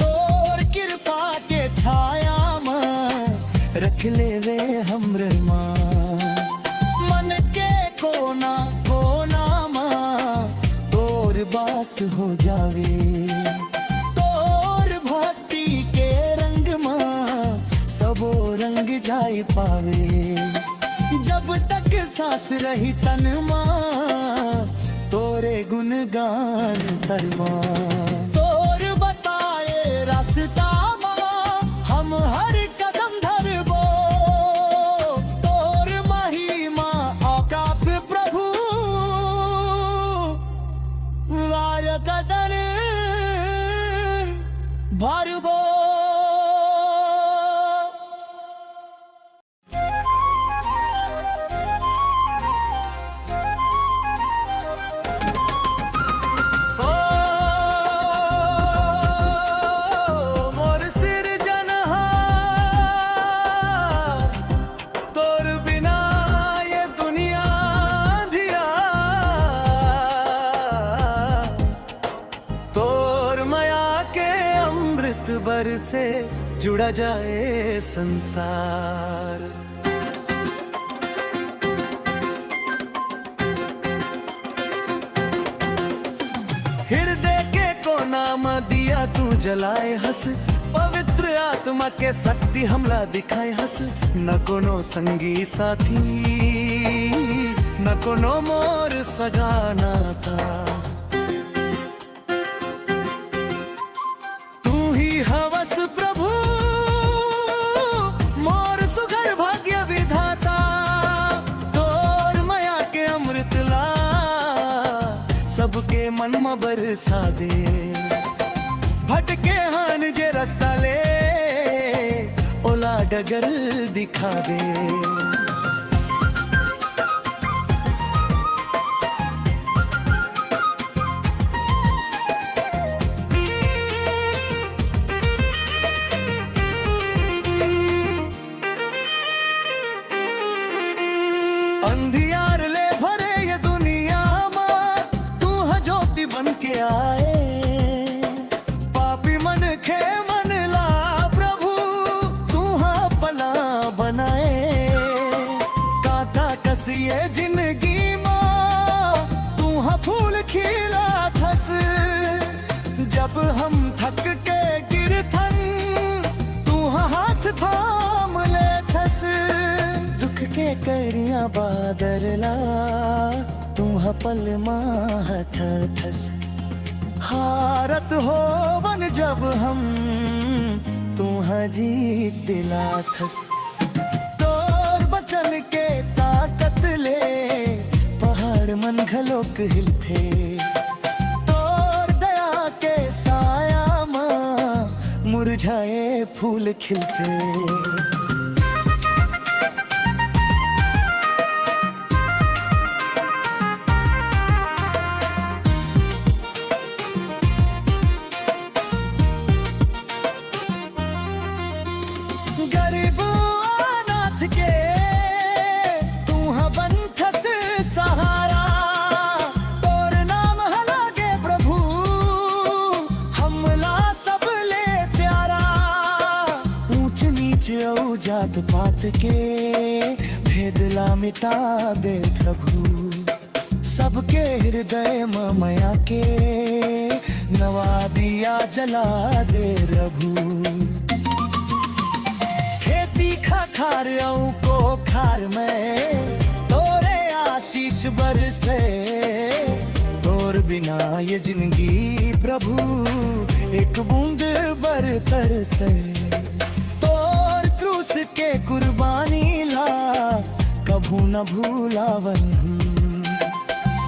तोर कृपा के छाया में रख ले वे हमरे मान मन के कोना बास हो जावे तोर भक्ति के रंग मां सबो रंग जाए पावे जब तक सांस रही तन मां तोरे गुणगान तरमा तोर बताए रास्ता मां हम हर कदम धरबो तोर महिमा औकाफ प्रभु कदर भरबो मोर सिर जनहार तोर बिना ये दुनिया धिया तोर माया के अमृत बर से जुड़ा जाए संसार हृदय के को नाम दिया तू जलाए हंस पवित्र आत्मा के शक्ति हमला दिखाए हंस न कोनो संगी साथी न कोनो मोर सगाना था हवस प्रभु मोर सुघर भाग्य विधाता तोर माया के अमृत ला सबके मन में बरसा दे भटके हान जे रास्ता ले ओला डगर दिखा दे अंधियार ले भरे ये दुनिया में तू है ज्योति बन के आए पापी मन के मन ला प्रभु तू है पला बनाए काका कसिए जिंदगी में तू है फूल खिला थस जब हम थक कड़िया बादरला तुम पल माहत थस हारत हो बन जब हम तुह जीत दिला थस तोर बचन के ताकत ले पहाड़ मन घलोक हिलथे तोर दया के साया मां मुरझाए फूल खिलते गरीब अनाथ के तू बंथस सहारा तोर नाम हलागे प्रभु हमला सब ले प्यारा ऊंच नीच औ जात पात के भेदला मिटा दे प्रभु सबके हृदय मया के नवा दिया जला दे प्रभु खार को खार में तोरे आशीष बरसे तोर बिना ये जिंदगी प्रभु एक बूंद बरतर से तोर क्रूस के कुर्बानी ला कभू न भूलावन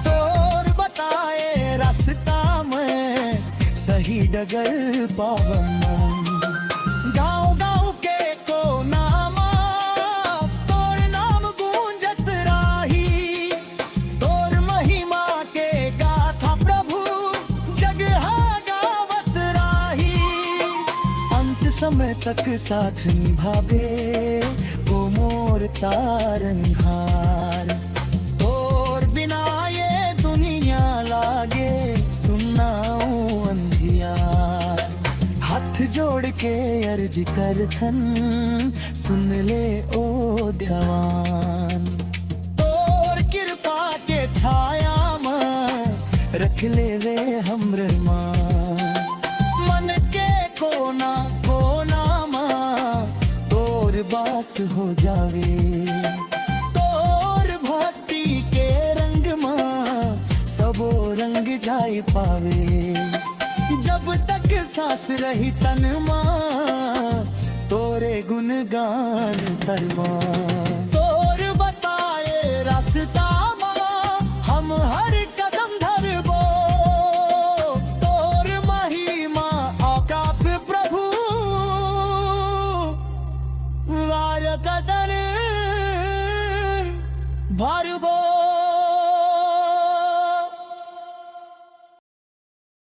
तोर बताए रास्ता में सही डगर पावन गाँव गाँव के कोना समय तक साथ निभावे वो मोर तारनहार और बिना ये दुनिया लागे सुनाऊं अंधियार हाथ जोड़ के अर्ज कर थन सुन ले ओ दयावान और कृपा के छाया में रख ले वे हमरे मान मन के कोना बास हो जावे तोर भक्ति के रंग मां सबो रंग जाए पावे जब तक सांस रही तन मां तोरे गुणगान तरमा तोर बताए रास्ता मां हम हर कदम धरबो तोर महिमा औकात प्रभु कदर भरबो